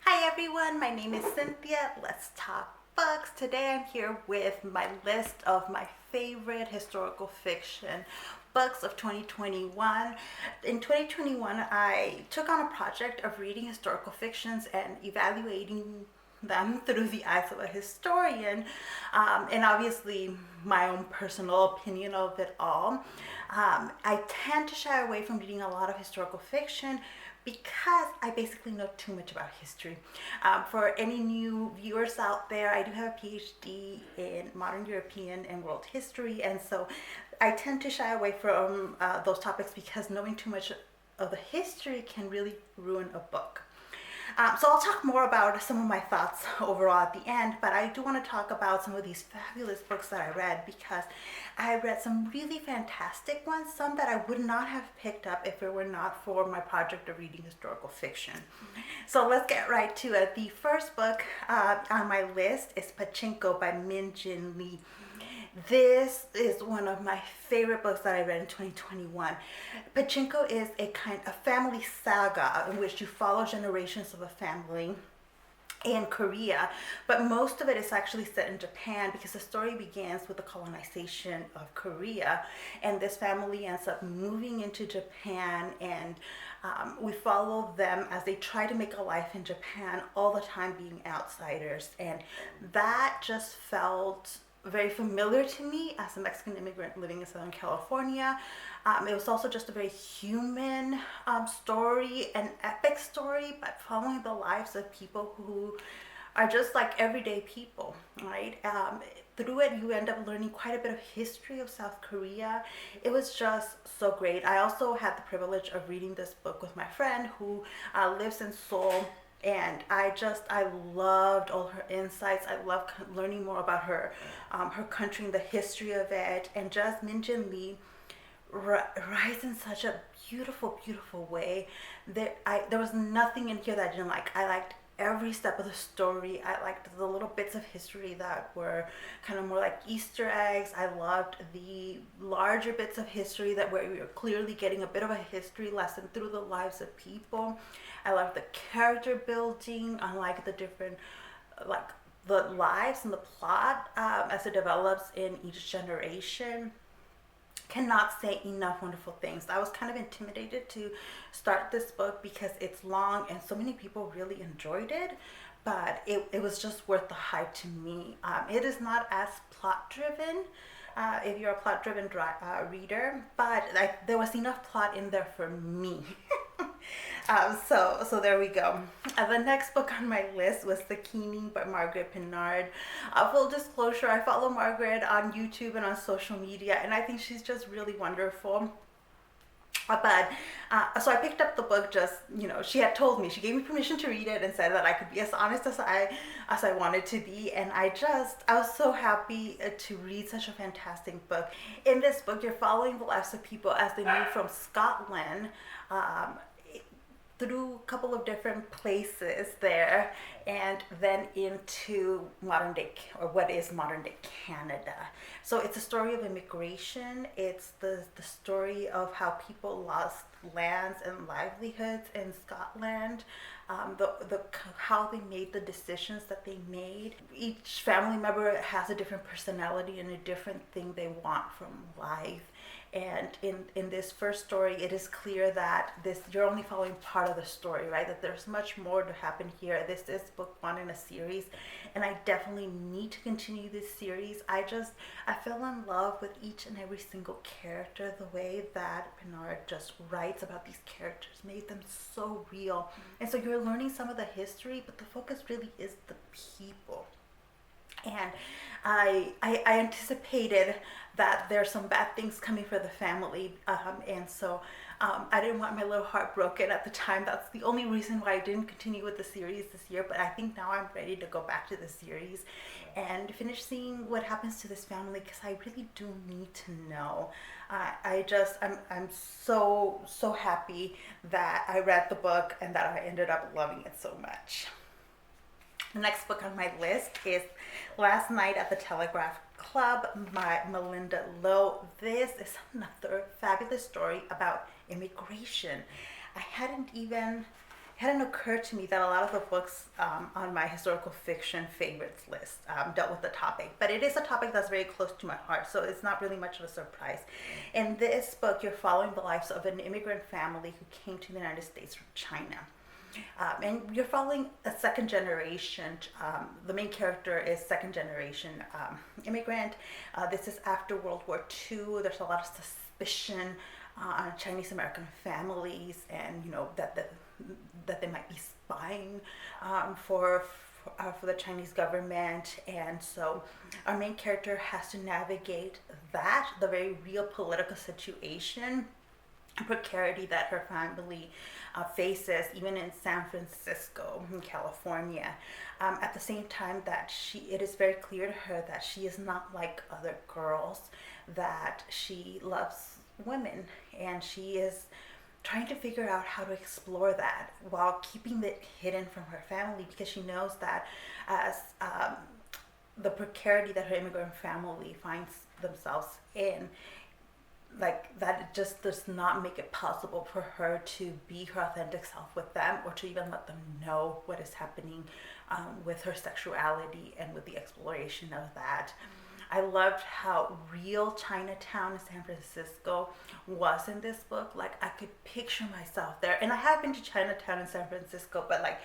Hi everyone, my name is Cynthia. Let's talk books. Today I'm here with my list of my favorite historical fiction books of 2021. In 2021, I took on a project of reading historical fictions and evaluating them through the eyes of a historian, and obviously my own personal opinion of it all. I tend to shy away from reading a lot of historical fiction because I basically know too much about history. For any new viewers out there, I do have a PhD in modern European and world history, and so I tend to shy away from those topics because knowing too much of the history can really ruin a book. So I'll talk more about some of my thoughts overall at the end, but I do want to talk about some of these fabulous books that I read because I read some really fantastic ones, some that I would not have picked up if it were not for my project of reading historical fiction. So let's get right to it. The first book on my list is Pachinko by Min Jin Lee. This is one of my favorite books that I read in 2021. Pachinko is a kind of family saga in which you follow generations of a family in Korea, but most of it is actually set in Japan because the story begins with the colonization of Korea, and this family ends up moving into Japan, and we follow them as they try to make a life in Japan, all the time being outsiders, and that just felt very familiar to me as a Mexican immigrant living in Southern California. It was also just a very human story, an epic story, but following the lives of people who are just like everyday people, right? Through it, you end up learning quite a bit of history of South Korea. It was just so great. I also had the privilege of reading this book with my friend who lives in Seoul. And I loved all her insights. I love learning more about her country and the history of it. And just Min Jin Lee writes in such a beautiful, beautiful way. There was nothing in here that I didn't like. I liked every step of the story. I liked the little bits of history that were kind of more like Easter eggs. I loved the larger bits of history that where we were clearly getting a bit of a history lesson through the lives of people. I loved the character building, unlike the different, like the lives and the plot as it develops in each generation. Cannot say enough wonderful things. I was kind of intimidated to start this book because it's long and so many people really enjoyed it, but it was just worth the hype to me. It is not as plot driven if you're a plot driven reader, but there was enough plot in there for me. So there we go. The next book on my list was Zucchini by Margaret Pinard. Full disclosure, I follow Margaret on YouTube and on social media, and I think she's just really wonderful. But so I picked up the book. Just, she had told me, she gave me permission to read it and said that I could be as honest as I wanted to be, and I was so happy to read such a fantastic book. In this book, you're following the lives of people as they move from Scotland through a couple of different places there, and then into modern day, or what is modern day Canada. So it's a story of immigration. It's the story of how people lost lands and livelihoods in Scotland, how they made the decisions that they made. Each family member has a different personality and a different thing they want from life. And in this first story, it is clear that you're only following part of the story, right? That there's much more to happen here. This is book one in a series, and I definitely need to continue this series. I fell in love with each and every single character. The way that Pinard just writes about these characters made them so real. And so you're learning some of the history, but the focus really is the people. And I anticipated that there's some bad things coming for the family, and so I didn't want my little heart broken at the time. That's the only reason why I didn't continue with the series this year, but I think now I'm ready to go back to the series and finish seeing what happens to this family, because I really do need to know. I'm so happy that I read the book and that I ended up loving it so much. The next book on my list is Last Night at the Telegraph Club by Malinda. This is another fabulous story about immigration. I hadn't even hadn't occurred to me that a lot of the books on my historical fiction favorites list dealt with the topic, but it is a topic that's very close to my heart, so it's not really much of a surprise. In this book, you're following the lives of an immigrant family who came to the United States from China. And you're following a second generation. The main character is second generation immigrant. This is after World War II. There's a lot of suspicion on Chinese American families, and that they might be spying for the Chinese government. And so our main character has to navigate that, the very real political situation, precarity that her family faces, even in San Francisco, in California. At the same time, that it is very clear to her that she is not like other girls, that she loves women, and she is trying to figure out how to explore that while keeping it hidden from her family, because she knows that as the precarity that her immigrant family finds themselves in, like, that it just does not make it possible for her to be her authentic self with them, or to even let them know what is happening with her sexuality and with the exploration of that. I loved how real Chinatown in San Francisco was in this book. Like, I could picture myself there. And I have been to Chinatown in San Francisco, but like,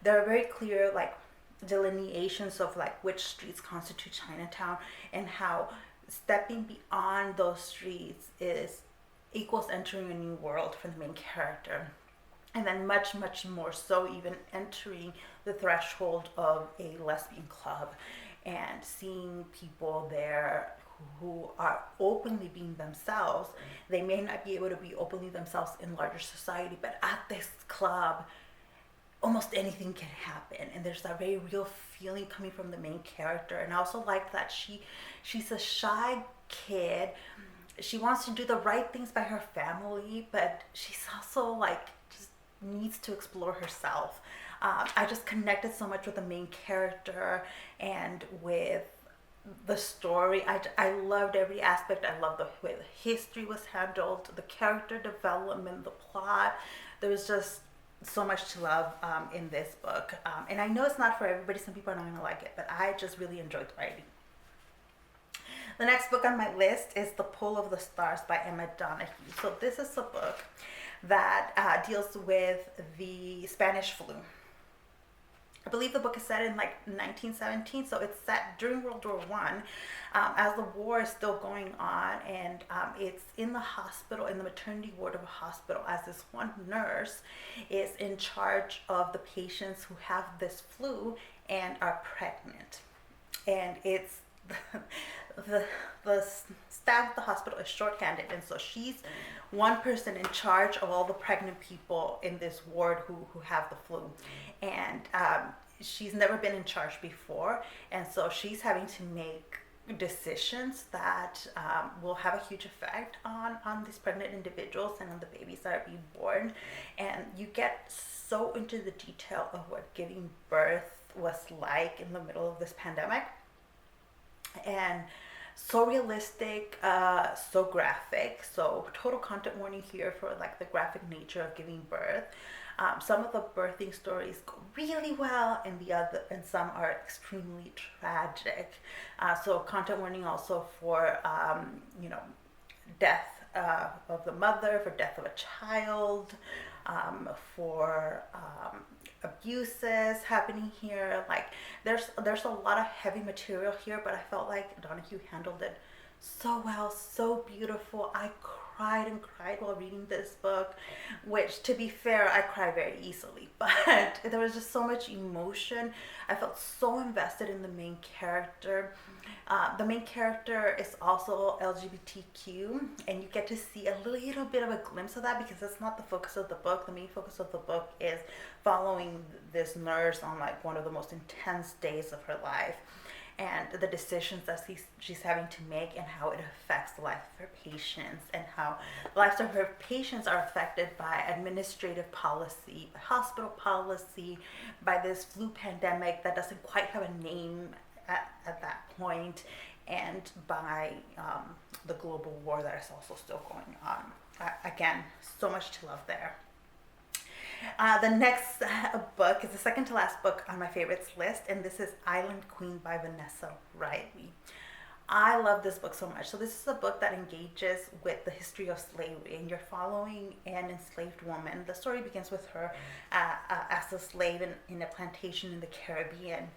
there are very clear like delineations of like which streets constitute Chinatown, and how stepping beyond those streets equals entering a new world for the main character. And then much, much more so, even entering the threshold of a lesbian club and seeing people there who are openly being themselves. They may not be able to be openly themselves in larger society, but at this club, almost anything can happen. And there's that very real feeling coming from the main character. And I also like that she's a shy kid. She wants to do the right things by her family, but she's also like just needs to explore herself. I just connected so much with the main character and with the story. I loved every aspect. I loved the way the history was handled, the character development, the plot. There was just so much to love in this book. And I know it's not for everybody. Some people are not going to like it, but I just really enjoyed writing. The next book on my list is The Pull of the Stars by Emma Donoghue. So this is a book that deals with the Spanish flu. I believe the book is set in like 1917, so it's set during World War I, as the war is still going on, and it's in the hospital, in the maternity ward of a hospital, as this one nurse is in charge of the patients who have this flu and are pregnant. And it's the staff at the hospital is shorthanded, and so she's one person in charge of all the pregnant people in this ward who have the flu. And she's never been in charge before, and so she's having to make decisions that will have a huge effect on these pregnant individuals and on the babies that are being born. And you get so into the detail of what giving birth was like in the middle of this pandemic, and so realistic, so graphic. So total content warning here for like the graphic nature of giving birth. Some of the birthing stories go really well, and some are extremely tragic. So content warning also for death of the mother, for death of a child, for abuses happening here. Like there's a lot of heavy material here, but I felt like Donoghue handled it so well, so beautiful. I cried and cried while reading this book, which, to be fair, I cry very easily, but there was just so much emotion. I felt so invested in the main character. The main character is also LGBTQ, and you get to see a little bit of a glimpse of that, because that's not the focus of the book. The main focus of the book is following this nurse on like one of the most intense days of her life, and the decisions that she's having to make, and how it affects the life of her patients, and how the lives of her patients are affected by administrative policy, by hospital policy, by this flu pandemic that doesn't quite have a name at that point, and by the global war that is also still going on. Again, so much to love there. The next book is the second to last book on my favorites list, and this is Island Queen by Vanessa Riley. I love this book so much. So this is a book that engages with the history of slavery, and you're following an enslaved woman. The story begins with her as a slave in a plantation in the Caribbean.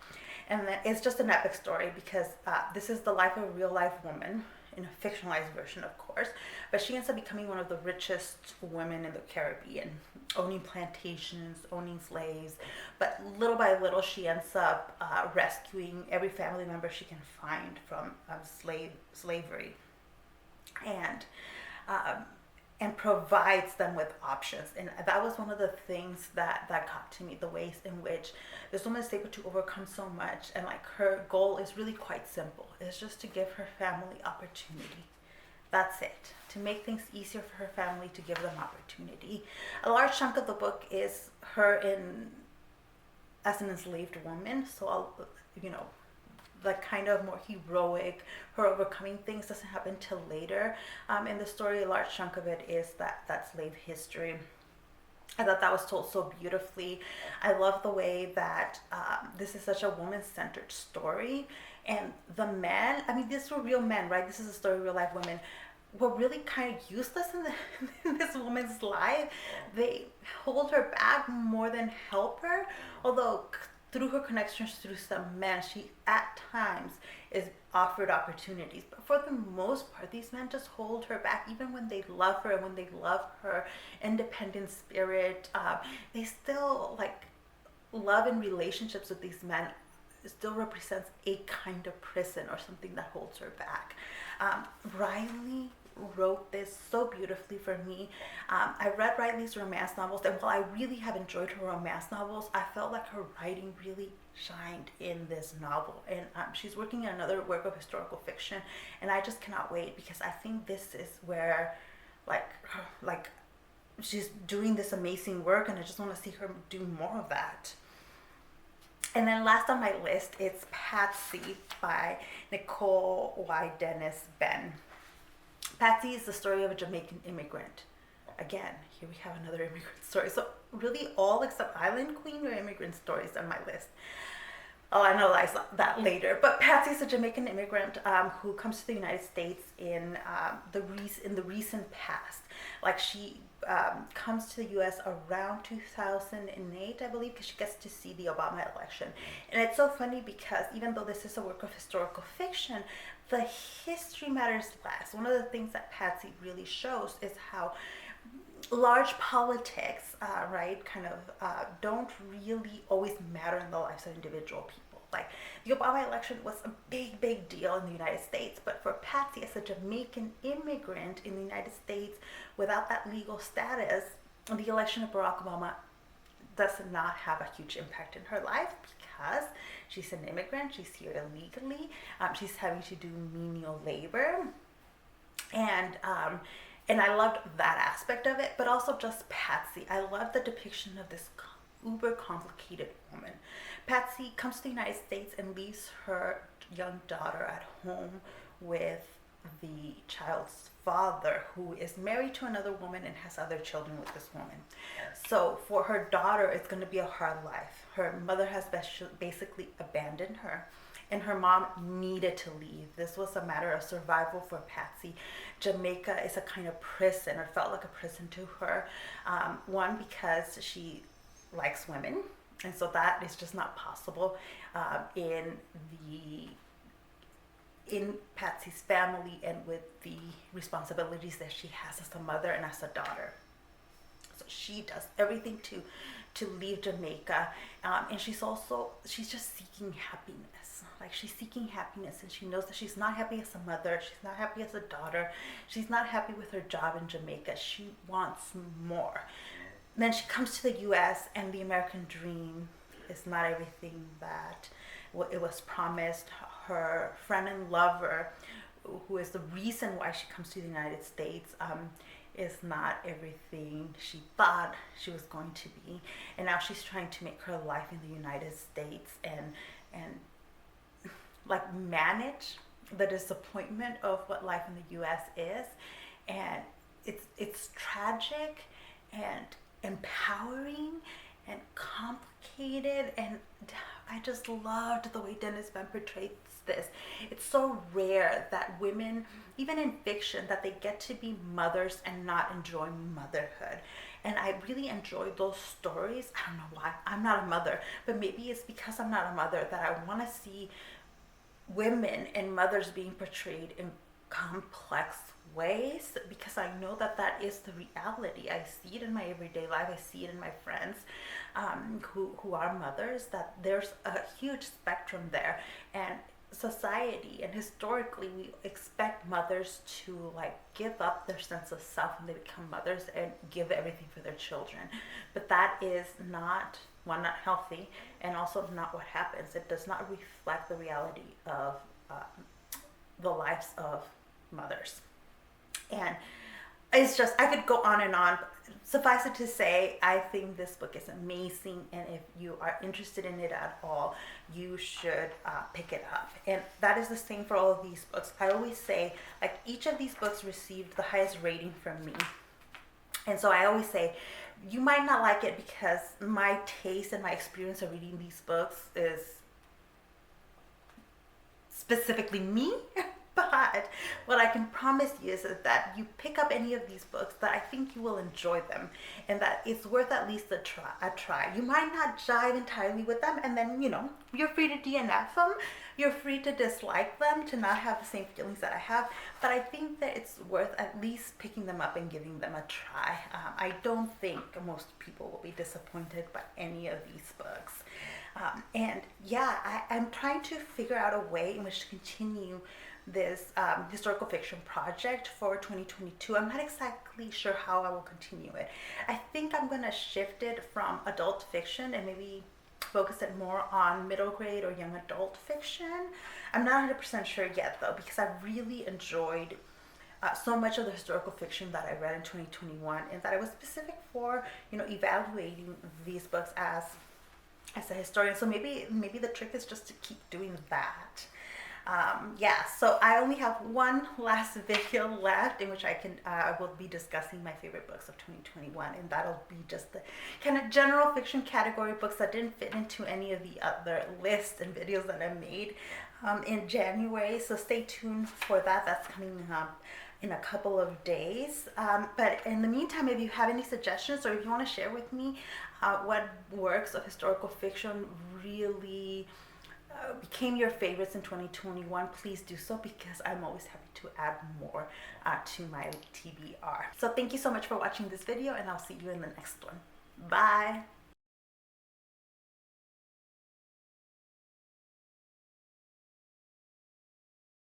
And it's just an epic story because this is the life of a real life woman, in a fictionalized version, of course, but she ends up becoming one of the richest women in the Caribbean, owning plantations, owning slaves. But little by little, she ends up rescuing every family member she can find from slavery, and provides them with options. And that was one of the things that got to me, the ways in which this woman is able to overcome so much. And like, her goal is really quite simple. It's just to give her family opportunity. That's it. To make things easier for her family, to give them opportunity. A large chunk of the book is her as an enslaved woman. So the kind of more heroic, her overcoming things doesn't happen till later. In the story, a large chunk of it is that slave history. I thought that was told so beautifully. I love the way that this is such a woman-centered story. And the men, I mean, these were real men, right? This is a story of real life women, were really kind of useless in this woman's life. They hold her back more than help her. Although through her connections through some men, she at times is offered opportunities. But for the most part, these men just hold her back, even when they love her and when they love her independent spirit. They still, like, love and relationships with these men still represents a kind of prison or something that holds her back. Riley wrote this so beautifully for me. I read Riley's romance novels, and while I really have enjoyed her romance novels, I felt like her writing really shined in this novel. And she's working on another work of historical fiction, and I just cannot wait, because I think this is where like she's doing this amazing work, and I just want to see her do more of that. And then last on my list, it's Patsy by Nicole y. Dennis-Benn. Patsy is the story of a Jamaican immigrant. Again, here we have another immigrant story. So really all except Island Queen are immigrant stories on my list. I'll analyze that later. But Patsy is a Jamaican immigrant who comes to the United States in the recent past. Like, she comes to the U.S. around 2008, I believe, because she gets to see the Obama election. And it's so funny because even though this is a work of historical fiction, the history matters less. One of the things that Patsy really shows is how large politics, don't really always matter in the lives of individual people. Like, the Obama election was a big deal in the United States, but for Patsy, as a Jamaican immigrant in the United States without that legal status, the election of Barack Obama does not have a huge impact in her life, because she's an immigrant, she's here illegally, she's having to do menial labor, and I loved that aspect of it, but also just Patsy. I love the depiction of this uber complicated woman. Patsy comes to the United States and leaves her young daughter at home with the child's father, who is married to another woman and has other children with this woman. So for her daughter, it's going to be a hard life. Her mother has basically abandoned her, and her mom needed to leave. This was a matter of survival for Patsy. Jamaica is a kind of prison, or felt like a prison to her. One, because she likes women, and so that is just not possible in Patsy's family, and with the responsibilities that she has as a mother and as a daughter. So she does everything to leave Jamaica, and she's just seeking happiness. Like, she's seeking happiness, and she knows that she's not happy as a mother, she's not happy as a daughter, she's not happy with her job in Jamaica. She wants more. Then she comes to the U.S., and the American dream is not everything that it was promised. Her friend and lover, who is the reason why she comes to the United States, is not everything she thought she was going to be. And now she's trying to make her life in the United States and like manage the disappointment of what life in the U.S. is. And it's tragic, and empowering and complicated, and I just loved the way Dennis-Benn portrays this. It's so rare that women, even in fiction, that they get to be mothers and not enjoy motherhood. And I really enjoyed those stories. I don't know why. I'm not a mother, but maybe it's because I'm not a mother that I want to see women and mothers being portrayed in complex ways, because I know that that is the reality. I see it in my everyday life. I see it in my friends who are mothers, that there's a huge spectrum there. And society and historically, we expect mothers to like give up their sense of self when they become mothers and give everything for their children. But that is not, one, not healthy, and also not what happens. It does not reflect the reality of the lives of mothers. And it's just, I could go on and on. Suffice it to say, I think this book is amazing, and if you are interested in it at all, you should pick it up. And that is the same for all of these books. I always say, like, each of these books received the highest rating from me. And so I always say, you might not like it because my taste and my experience of reading these books is specifically me. But what I can promise you is that you pick up any of these books, that I think you will enjoy them, and that it's worth at least a try. You might not jive entirely with them, and then, you know, you're free to DNF them. You're free to dislike them, to not have the same feelings that I have. But I think that it's worth at least picking them up and giving them a try. I don't think most people will be disappointed by any of these books. And yeah, I'm trying to figure out a way in which to continue this historical fiction project for 2022. I'm not exactly sure how I will continue it. I think I'm going to shift it from adult fiction and maybe focus it more on middle grade or young adult fiction. I'm not 100% sure yet though, because I really enjoyed so much of the historical fiction that I read in 2021, and that it was specific for, you know, evaluating these books as a historian. So maybe the trick is just to keep doing that. Yeah, so I only have one last video left in which I will be discussing my favorite books of 2021, and that'll be just the kind of general fiction category books that didn't fit into any of the other lists and videos that I made in January. So stay tuned for that. That's coming up in a couple of days. But in the meantime, if you have any suggestions, or if you want to share with me what works of historical fiction really became your favorites in 2021, please do so, because I'm always happy to add more to my TBR. So thank you so much for watching this video, and I'll see you in the next one. Bye.